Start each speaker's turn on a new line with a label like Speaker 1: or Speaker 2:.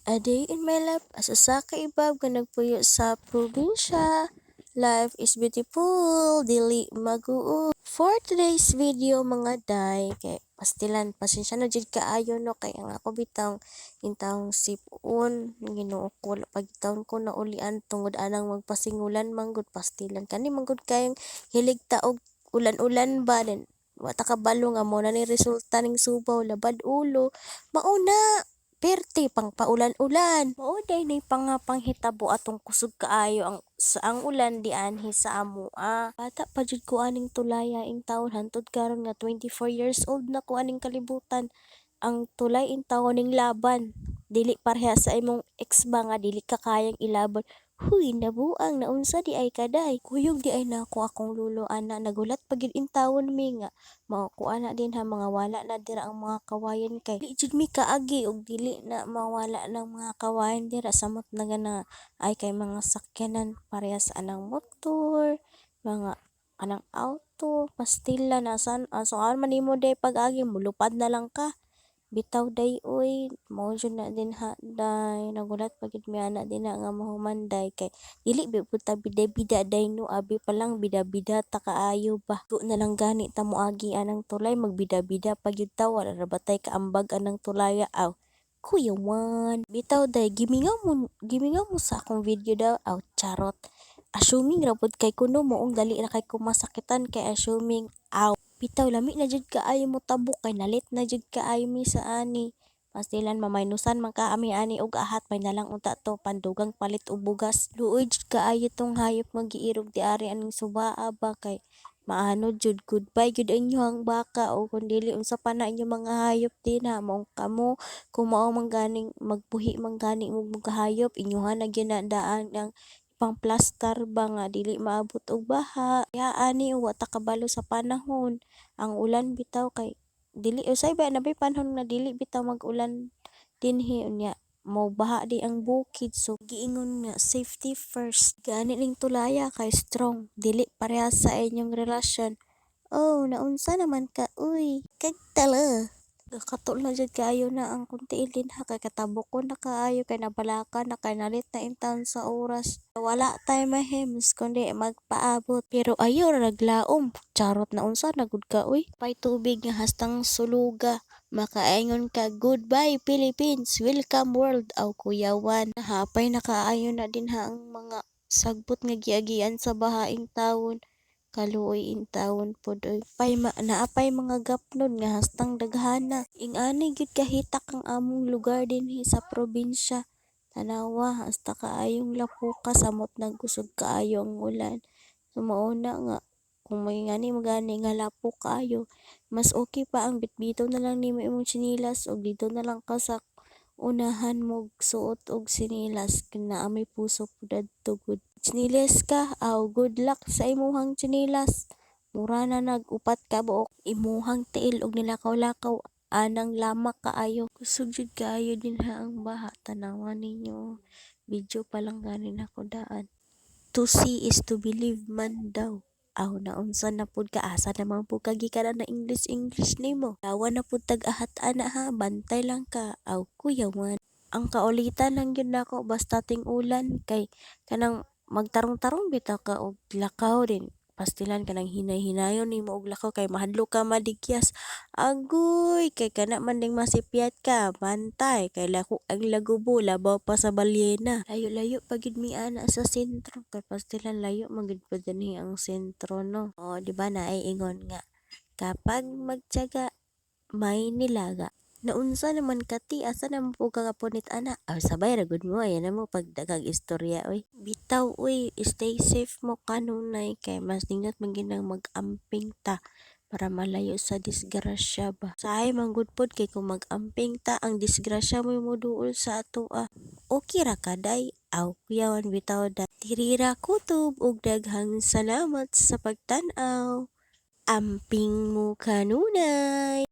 Speaker 1: A day in my life as usa ka ibab nga nagpuyo sa probinsya. Life is beautiful, dili maguo. For today's video mga day, kay pastilan, pasensya na jud kaayo no kay ang ako bitaw intawong sipon, Ginoo ko wala pagitaon ko na ulian tungod anang magpasingulan manggod pastilan kani manggod kayong hilig taog ulan-ulan ba din. Wata kabalo nga mo na ni resulta ning subaw labad ulo. Mauna perti pang paulan-ulan. Mao day nay panghitabo atong kusog kaayo ang sa ulan di anhi sa amoa. Bata pa jud ko aning tulaya ing taon hantud karon nga 24 years old na ko aning kalibutan. Ang tulay in taon ning laban. Dili pareha sa imong ex ba nga dili ka kayang ilaban. Huy, nabuang naunsa di ay kaday. Kuyog di ay nako akong lulo ana nagulat pagid in taon mi nga makuha na din ha mga wala na dira ang mga kawayan kay dili jud mi kaagi og dili na mawala ng mga kawayan dira samot na gana ay kay mga sakyanan parehas anang motor, mga anang auto, pastila na so man nimo day pag-agi mulupad na lang ka. Bitaw day oy, mao jud na din ha day nagulat pagid mi ana din na nga mahuman day kay dili ta bida-bida day no abi pa lang bida-bida ta kaayo ba. Go na lang gani ta moagi anang tulay magbida-bida pagyud ta wala ra batay kaambag anang tulaya aw. Kuyawan. Bitaw day gimingaw mo sa akong video daw aw charot. Assuming ra pud kay kuno moong dali ra kay ko masakitan kay assuming aw. Bitaw lami na jud kaayo mo tabok kay nalit na jud kaayo mi sa ani. Pastilan mamaynusan man ka ami ani og ahat may nalang unta to pandugang palit og bugas. Luoy jud kaayo tong hayop nga giirog di ari aning subaa ba kay maano jud goodbye jud inyohang baka o kun dili unsa pa na inyo mga hayop din ha maong kamo kung mao man ganing magbuhi man gani mo mga hayop inyohan na ginadaan ang pang plastar ba nga dili maabot og baha. Kaya ani wa ta kabalo sa panahon. Ang ulan bitaw kay dili usay ba na panahon na dili bitaw mag-ulan dinhi unya mo baha di ang bukid so giingon nga safety first. Gani ning tulaya kay strong dili parehas sa inyong relasyon. Oh, naunsa naman ka uy kagtala. Kato na jud kaayo na ang kunti ilin ha kay katabok ko na kaayo kay nabalaka na kay nalit na intaon sa oras. Wala tay mahims kundi magpaabot pero ayo ra naglaom. Charot na unsa na gud ka uy. Pay tubig nga hastang suluga. Makaingon ka goodbye Philippines, welcome world aw kuyawan. Hapay na kaayo na din ha ang mga sagbot nga giagian sa bahaing tawon. Kaluoy in taon pod oy naapay mga gapnod nga hastang daghana ing ani gyud kahitak ang among lugar dinhi sa probinsya. Tanawa hasta kaayong lapuka samot nagkusog kaayo ang ulan. So mauna nga kung may ngani magani nga lapo kaayo mas okay pa ang bitbitaw na lang nimo imong tsinilas og dito na lang ka sa unahan mo suot og sinilas kung naa may puso pud adto gud. Tsinilas ka aw good luck sa imuhang tsinilas. Mura na nag-upat ka buok imuhang tiil og nilakaw-lakaw anang lama kaayo. Kusog jud kaayo din ha ang baha tanawan ninyo. Video pa lang ganin ako daan. To see is to believe man daw. Aw naunsa na pud ka asa naman pud kagikan na English nimo. Dawa na pud tag-ahat ana ha bantay lang ka aw kuyawan. Ang kaulitan lang gyud nako basta ting ulan kay kanang magtarong-tarong bitaw ka og lakaw din. Pastilan kanang hinay-hinayon nimo og lakaw kay mahadlok ka madigyas. Agoy kay kana man ding masipyat ka bantay kay lako ang lagubo labaw pa sa balyena. Layo-layo pagid mi ana sa sentro kay pastilan layo man gid pa dinhi ang sentro no. O di ba na ay ingon nga kapag magtiyaga may nilaga. Naunsa naman kati asa naman po kagapunit ana aw sabay ra gud mo ayan na mo pagdagang istorya oy. Bitaw oy stay safe mo kanunay kay mas ningat man ginang mag-amping ta para malayo sa disgrasya ba. Sahay man gud pod kay kung mag-amping ta ang disgrasya mo moduol sa atoa. Okay ra kaday aw kuyawan bitaw da. Tirira kutob og daghang salamat sa pagtan-aw. Amping mo kanunay.